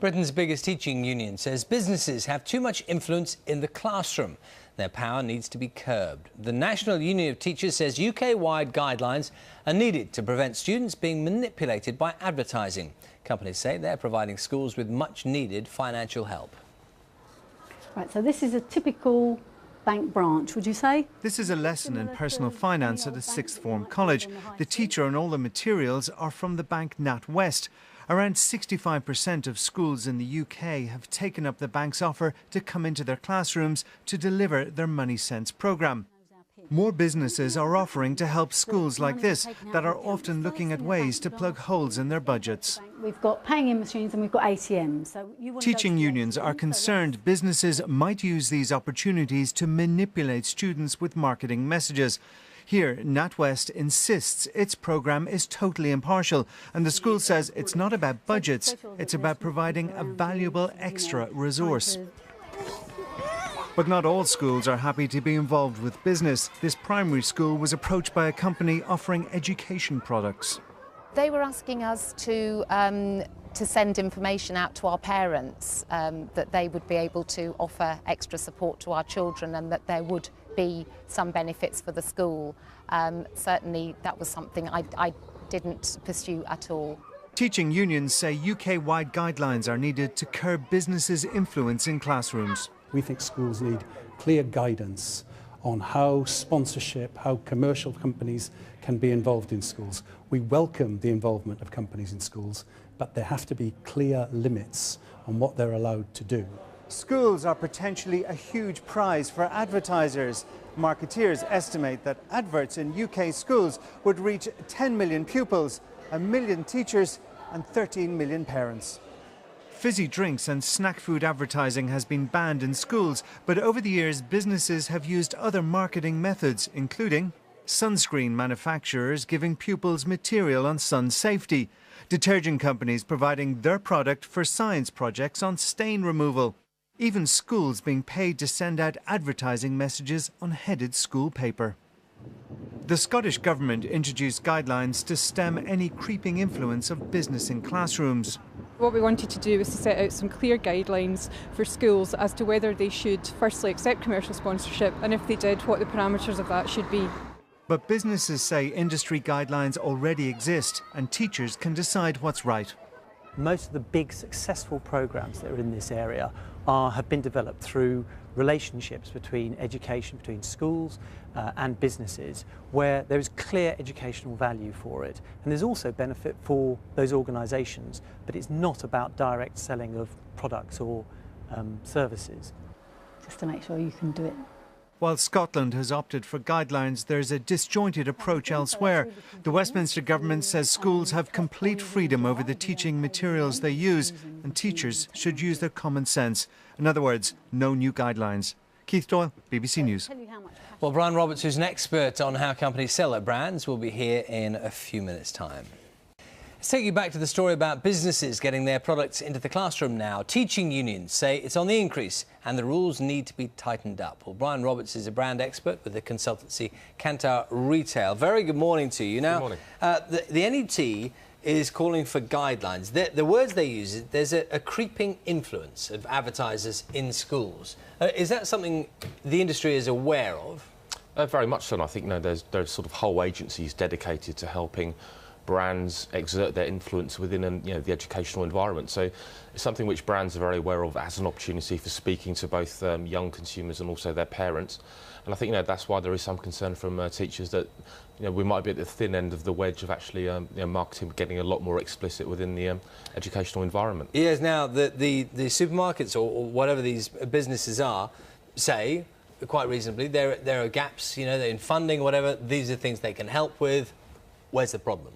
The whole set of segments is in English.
Britain's biggest teaching union says businesses have too much influence in the classroom. Their power needs to be curbed. The National Union of Teachers says UK-wide guidelines are needed to prevent students being manipulated by advertising. Companies say they're providing schools with much-needed financial help. Right, so this is a typical bank branch, would you say? This is a lesson in personal finance at a sixth form college. The teacher and all the materials are from the bank NatWest. Around 65% of schools in the UK have taken up the bank's offer to come into their classrooms to deliver their Money Sense programme. More businesses are offering to help schools like this that are often looking at ways to plug holes in their budgets. We've got paying-in machines and we've got ATMs. Teaching unions are concerned businesses might use these opportunities to manipulate students with marketing messages. Here, NatWest insists its programme is totally impartial, and the school says it's not about budgets, it's about providing a valuable extra resource. But not all schools are happy to be involved with business. This primary school was approached by a company offering education products. They were asking us to send information out to our parents, that they would be able to offer extra support to our children and that there would be some benefits for the school. Certainly that was something I didn't pursue at all. Teaching unions say UK-wide guidelines are needed to curb businesses' influence in classrooms. We think schools need clear guidance on how sponsorship, how commercial companies can be involved in schools. We welcome the involvement of companies in schools, but there have to be clear limits on what they're allowed to do. Schools are potentially a huge prize for advertisers. Marketeers estimate that adverts in UK schools would reach 10 million pupils, 1 million teachers and 13 million parents. Fizzy drinks and snack food advertising has been banned in schools, but over the years businesses have used other marketing methods, including sunscreen manufacturers giving pupils material on sun safety, detergent companies providing their product for science projects on stain removal, even schools being paid to send out advertising messages on headed school paper. The Scottish Government introduced guidelines to stem any creeping influence of business in classrooms. What we wanted to do was to set out some clear guidelines for schools as to whether they should firstly accept commercial sponsorship, and if they did, what the parameters of that should be. But businesses say industry guidelines already exist and teachers can decide what's right. Most of the big successful programs that are in this area have been developed through relationships between education, between schools and businesses, where there is clear educational value for it. And there's also benefit for those organisations, but it's not about direct selling of products or services. Just to make sure you can do it. While Scotland has opted for guidelines, there's a disjointed approach elsewhere. The Westminster government says schools have complete freedom over the teaching materials they use, and teachers should use their common sense. In other words, no new guidelines. Keith Doyle, BBC News. Well, Brian Roberts, who's an expert on how companies sell their brands, will be here in a few minutes' time. Let's take you back to the story about businesses getting their products into the classroom now. Teaching unions say it's on the increase and the rules need to be tightened up. Well, Brian Roberts is a brand expert with the consultancy Kantar Retail. Very good morning to you. Now, good morning. The NET is calling for guidelines. The words they use is there's a creeping influence of advertisers in schools. Is that something the industry is aware of? Very much so. And I think there's sort of whole agencies dedicated to helping brands exert their influence within the educational environment. So it's something which brands are very aware of as an opportunity for speaking to both young consumers and also their parents. And I think that's why there is some concern from teachers that we might be at the thin end of the wedge of actually marketing getting a lot more explicit within the educational environment. Yes, now the supermarkets or whatever these businesses are say, quite reasonably, there are gaps, in funding or whatever. These are things they can help with. Where's the problem?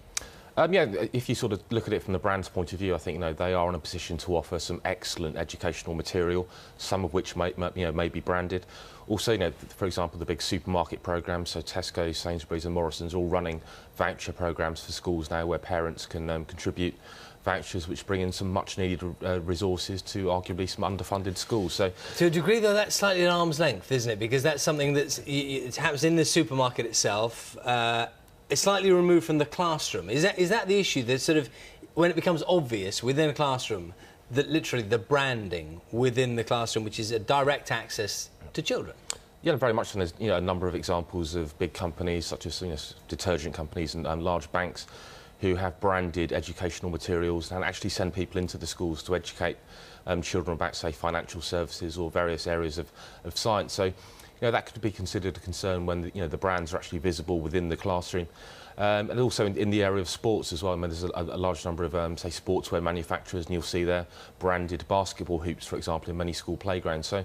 If you sort of look at it from the brand's point of view, I think they are in a position to offer some excellent educational material, some of which may be branded. Also, for example, the big supermarket programs, so Tesco, Sainsbury's and Morrison's all running voucher programs for schools now where parents can contribute vouchers which bring in some much-needed resources to arguably some underfunded schools. So, to a degree, though, that's slightly at arm's length, isn't it? Because that's something it happens in the supermarket itself. It's slightly removed from the classroom. Is that the issue? That sort of, when it becomes obvious within a classroom that literally the branding within the classroom, which is a direct access to children. Yeah, very much. And there's a number of examples of big companies such as detergent companies and large banks who have branded educational materials and actually send people into the schools to educate children about, say, financial services or various areas of science. So, that could be considered a concern when the brands are actually visible within the classroom. And also in the area of sports as well. I mean, there's a large number of, say, sportswear manufacturers, and you'll see there branded basketball hoops, for example, in many school playgrounds. So,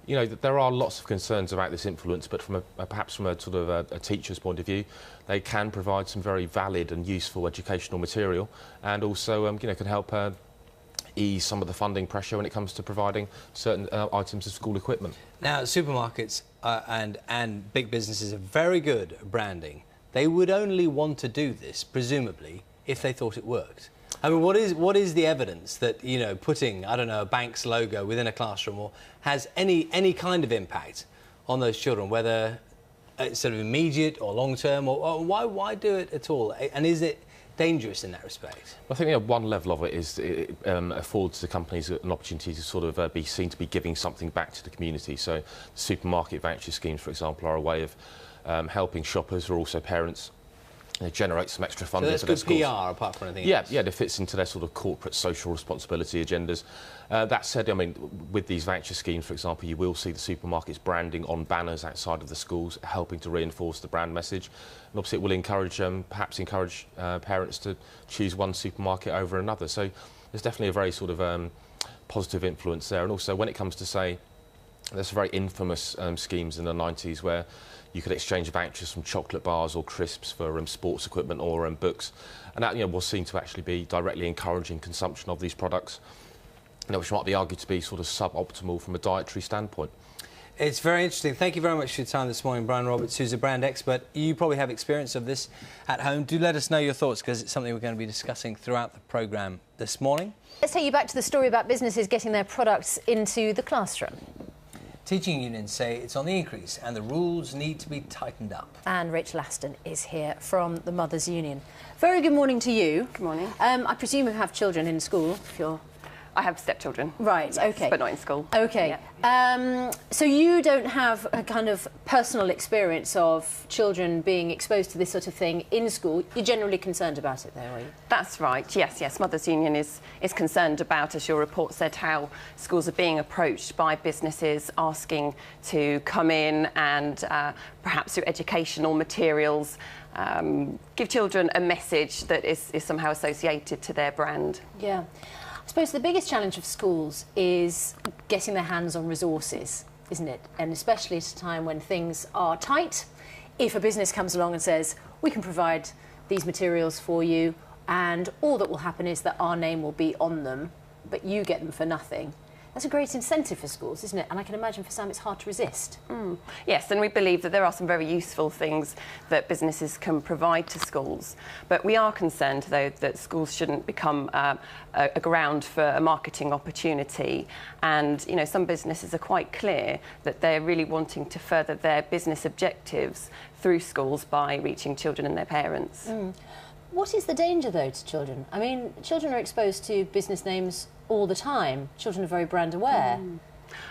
there are lots of concerns about this influence, but perhaps from a sort of a teacher's point of view, they can provide some very valid and useful educational material, and also can help ease some of the funding pressure when it comes to providing certain items of school equipment. Now, supermarkets and big businesses are very good at branding. They would only want to do this, presumably, if they thought it worked. I mean, what is the evidence that, putting, I don't know, a bank's logo within a classroom or has any kind of impact on those children, whether it's sort of immediate or long-term, or why do it at all? And is it dangerous in that respect? I think one level of it is it affords the companies an opportunity to sort of be seen to be giving something back to the community. So supermarket voucher schemes, for example, are a way of helping shoppers or also parents generate some extra funding so for their schools. PR apart from anything else. Yeah, it fits into their sort of corporate social responsibility agendas. That said, I mean, with these voucher schemes, for example, you will see the supermarkets branding on banners outside of the schools, helping to reinforce the brand message. And obviously it will perhaps encourage parents to choose one supermarket over another. So there's definitely a very sort of positive influence there. And also when it comes to, say, there's some very infamous schemes in the 90s where you could exchange vouchers from chocolate bars or crisps for sports equipment or books, and that was seen to actually be directly encouraging consumption of these products, which might be argued to be sort of suboptimal from a dietary standpoint. It's very interesting. Thank you very much for your time this morning, Brian Roberts, who's a brand expert. You probably have experience of this at home. Do let us know your thoughts, because it's something we're going to be discussing throughout the programme this morning. Let's take you back to the story about businesses getting their products into the classroom. Teaching unions say it's on the increase and the rules need to be tightened up. And Rachel Aston is here from the Mothers' Union. Very good morning to you. Good morning. I presume you have children in school, if you're... I have stepchildren. Right, yes, OK. But not in school. OK. Yeah. So you don't have a kind of personal experience of children being exposed to this sort of thing in school. You're generally concerned about it, though, are you? That's right, yes. Mothers' Union is concerned about, as your report said, how schools are being approached by businesses asking to come in and perhaps through educational materials give children a message that is somehow associated to their brand. Yeah. I suppose the biggest challenge of schools is getting their hands on resources, isn't it? And especially at a time when things are tight, if a business comes along and says, we can provide these materials for you, and all that will happen is that our name will be on them, but you get them for nothing. That's a great incentive for schools, isn't it? And I can imagine for some it's hard to resist. Yes, and we believe that there are some very useful things that businesses can provide to schools. But we are concerned, though, that schools shouldn't become a ground for a marketing opportunity. And, some businesses are quite clear that they're really wanting to further their business objectives through schools by reaching children and their parents. What is the danger, though, to children? I mean, children are exposed to business names all the time. Children are very brand aware.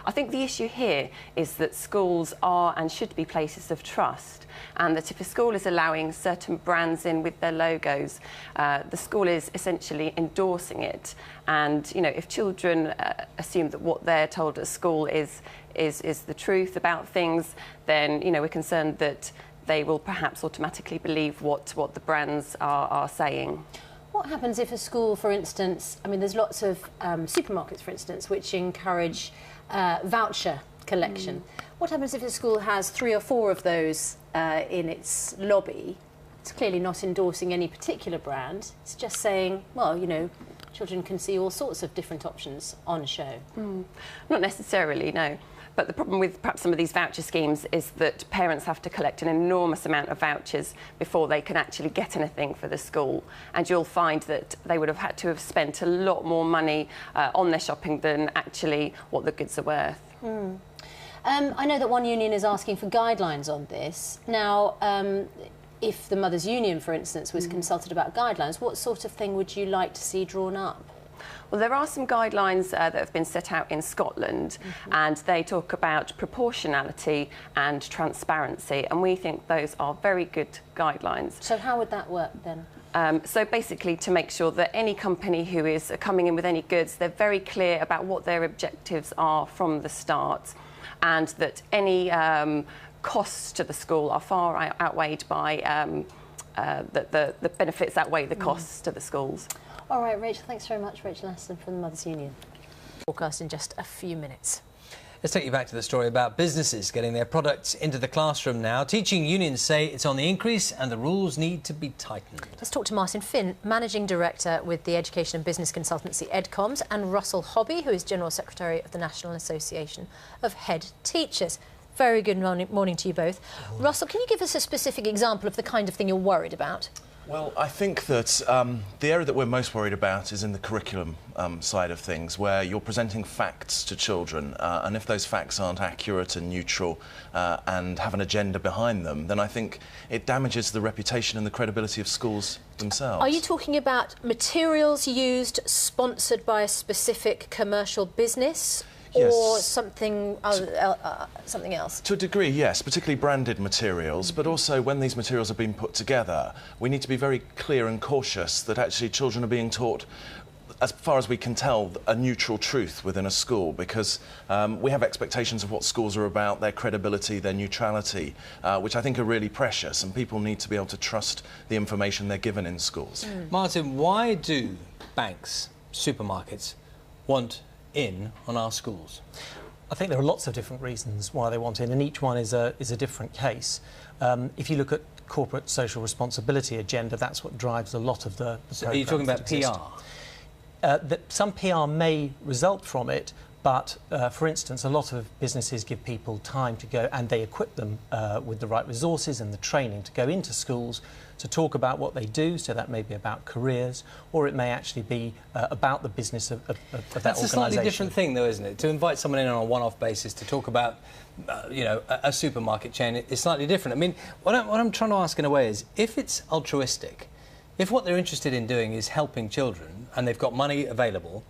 I think the issue here is that schools are and should be places of trust, and that if a school is allowing certain brands in with their logos, the school is essentially endorsing it. And, if children assume that what they're told at school is the truth about things, then, we're concerned that they will perhaps automatically believe what the brands are saying. What happens if a school, for instance, I mean, there's lots of supermarkets, for instance, which encourage voucher collection. What happens if a school has 3 or 4 of those in its lobby? It's clearly not endorsing any particular brand. It's just saying, well, children can see all sorts of different options on show. Not necessarily, no. But the problem with perhaps some of these voucher schemes is that parents have to collect an enormous amount of vouchers before they can actually get anything for the school. And you'll find that they would have had to have spent a lot more money on their shopping than actually what the goods are worth. I know that one union is asking for guidelines on this. Now, if the Mothers' Union, for instance, was consulted about guidelines, what sort of thing would you like to see drawn up? Well, there are some guidelines that have been set out in Scotland, and they talk about proportionality and transparency, and we think those are very good guidelines. So how would that work then? So basically to make sure that any company who is coming in with any goods, they're very clear about what their objectives are from the start, and that any costs to the school are far outweighed by the benefits outweigh the costs to the schools. All right, Rachel, thanks very much. Rachel Aston from the Mothers Union. Forecast in just a few minutes. Let's take you back to the story about businesses getting their products into the classroom now. Teaching unions say it's on the increase and the rules need to be tightened. Let's talk to Martin Finn, Managing Director with the education and business consultancy EdComs, and Russell Hobby, who is General Secretary of the National Association of Head Teachers. Very good morning to you both. Russell, can you give us a specific example of the kind of thing you're worried about? Well, I think that the area that we're most worried about is in the curriculum side of things, where you're presenting facts to children, and if those facts aren't accurate and neutral and have an agenda behind them, then I think it damages the reputation and the credibility of schools themselves. Are you talking about materials used sponsored by a specific commercial business? Yes. Or something else? To a degree, yes, particularly branded materials, but also when these materials are being put together, we need to be very clear and cautious that actually children are being taught, as far as we can tell, a neutral truth within a school, because we have expectations of what schools are about, their credibility, their neutrality, which I think are really precious, and people need to be able to trust the information they're given in schools. Martin, why do banks, supermarkets want in on our schools? I think there are lots of different reasons why they want in, and each one is a different case. If you look at corporate social responsibility agenda, that's what drives a lot of the So are you talking about PR? Some PR may result from it, but for instance, a lot of businesses give people time to go, and they equip them with the right resources and the training to go into schools to talk about what they do. So that may be about careers, or it may actually be about the business of that organisation. That's a slightly different thing, though, isn't it? To invite someone in on a one-off basis to talk about, you know, a supermarket chain is slightly different. I mean, what I'm trying to ask in a way is, if it's altruistic, if what they're interested in doing is helping children and they've got money available,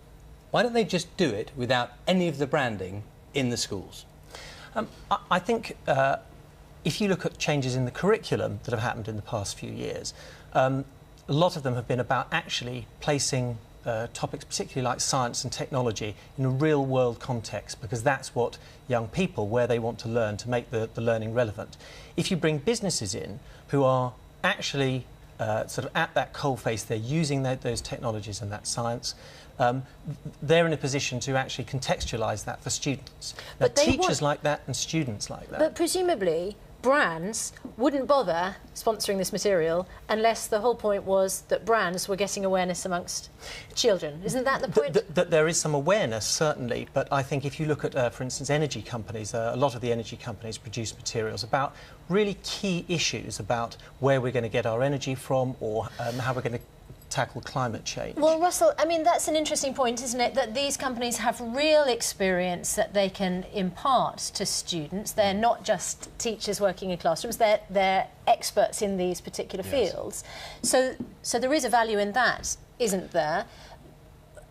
why don't they just do it without any of the branding in the schools? I think if you look at changes in the curriculum that have happened in the past few years, a lot of them have been about actually placing topics, particularly like science and technology, in a real-world context, because that's what young people, where they want to learn, to make the learning relevant. If you bring businesses in who are actually sort of at that coalface, they're using those technologies and that science, they're in a position to actually contextualise that for students. Now, teachers like that and students like that. But presumably, brands wouldn't bother sponsoring this material unless the whole point was that brands were getting awareness amongst children. Isn't that the point? That there is some awareness, certainly, but I think if you look at, for instance, energy companies, a lot of the energy companies produce materials about really key issues about where we're going to get our energy from, or how we're going to tackle climate change. Well, Russell, I mean, that's an interesting point, isn't it? That these companies have real experience that they can impart to students. They're not just teachers working in classrooms, they're experts in these particular fields. So there is a value in that, isn't there?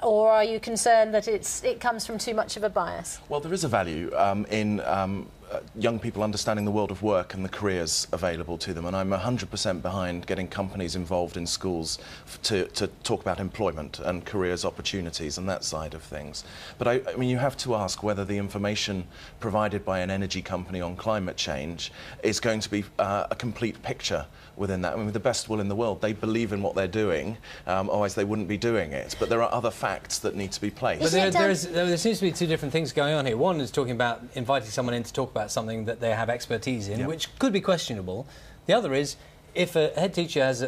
Or are you concerned that it comes from too much of a bias? Well, there is a value in young people understanding the world of work and the careers available to them, and I'm 100% behind getting companies involved in schools to talk about employment and careers opportunities and that side of things. But I mean, you have to ask whether the information provided by an energy company on climate change is going to be a complete picture within that. I mean, with the best will in the world, they believe in what they're doing, otherwise they wouldn't be doing it. But there are other facts that need to be placed. But there seems to be two different things going on here. One is talking about inviting someone in to talk about something that they have expertise in, which could be questionable. The other is, if a head teacher has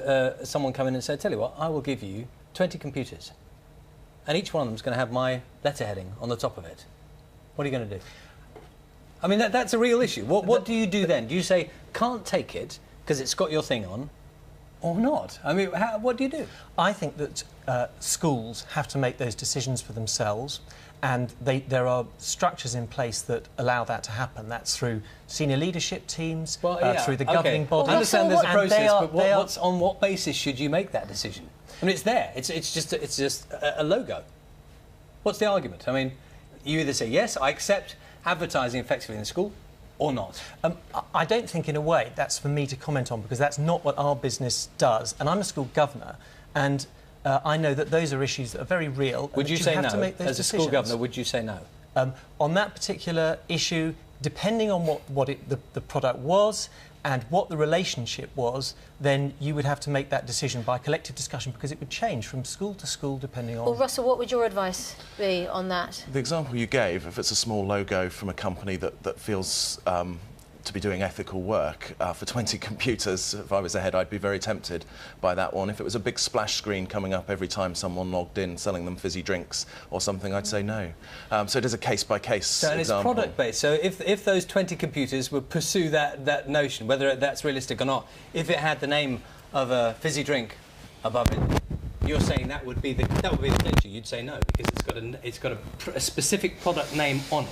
someone come in and say, tell you what, I will give you 20 computers, and each one of them is going to have my letterheading on the top of it. What are you going to do? I mean, that's a real issue. What do you do then? Do you say, can't take it because it's got your thing on, or not? I mean, what do you do? I think that schools have to make those decisions for themselves, and there are structures in place that allow that to happen. That's through senior leadership teams, through the governing body. I understand there's a process, but on what basis should you make that decision? I mean, it's there. It's just a logo. What's the argument? I mean, you either say, yes, I accept advertising effectively in the school, or not. I don't think, in a way, that's for me to comment on, because that's not what our business does. And I'm a school governor, and I know that those are issues that are very real. Would you say no? As a school governor, would you say no? On that particular issue, depending on what the product was and what the relationship was, then you would have to make that decision by collective discussion, because it would change from school to school depending on... Well, Russell, what would your advice be on that? The example you gave, if it's a small logo from a company that feels to be doing ethical work, for 20 computers, if I was ahead, I'd be very tempted by that one. If it was a big splash screen coming up every time someone logged in, selling them fizzy drinks or something, I'd say no. So it is a case-by-case example. And it's product-based, so if those 20 computers would pursue that notion, whether that's realistic or not, if it had the name of a fizzy drink above it, you're saying that would be the clincher. You'd say no, because it's got a specific product name on it.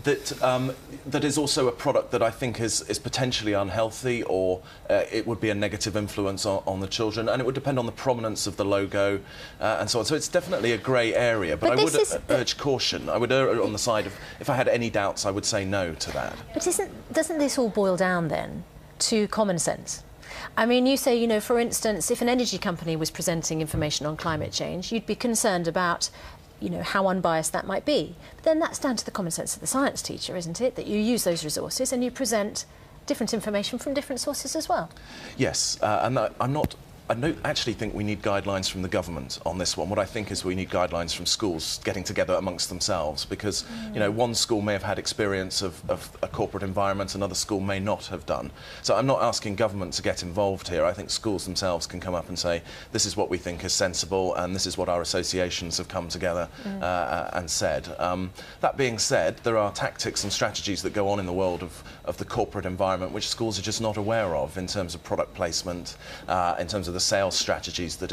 That is also a product that I think is potentially unhealthy, or it would be a negative influence on the children, and it would depend on the prominence of the logo and so on. So it's definitely a grey area, but I would urge caution. I would err on the side of, if I had any doubts, I would say no to that. But doesn't this all boil down then to common sense? I mean, you say, you know, for instance, if an energy company was presenting information on climate change, you'd be concerned about, you know, how unbiased that might be. But then that's down to the common sense of the science teacher, isn't it? That you use those resources and you present different information from different sources as well. Yes, and I don't actually think we need guidelines from the government on this one. What I think is we need guidelines from schools getting together amongst themselves, because you know, one school may have had experience of a corporate environment, another school may not have done. So I'm not asking government to get involved here. I think schools themselves can come up and say, this is what we think is sensible, and this is what our associations have come together and said. That being said, there are tactics and strategies that go on in the world of the corporate environment which schools are just not aware of, in terms of product placement, in terms of the sales strategies that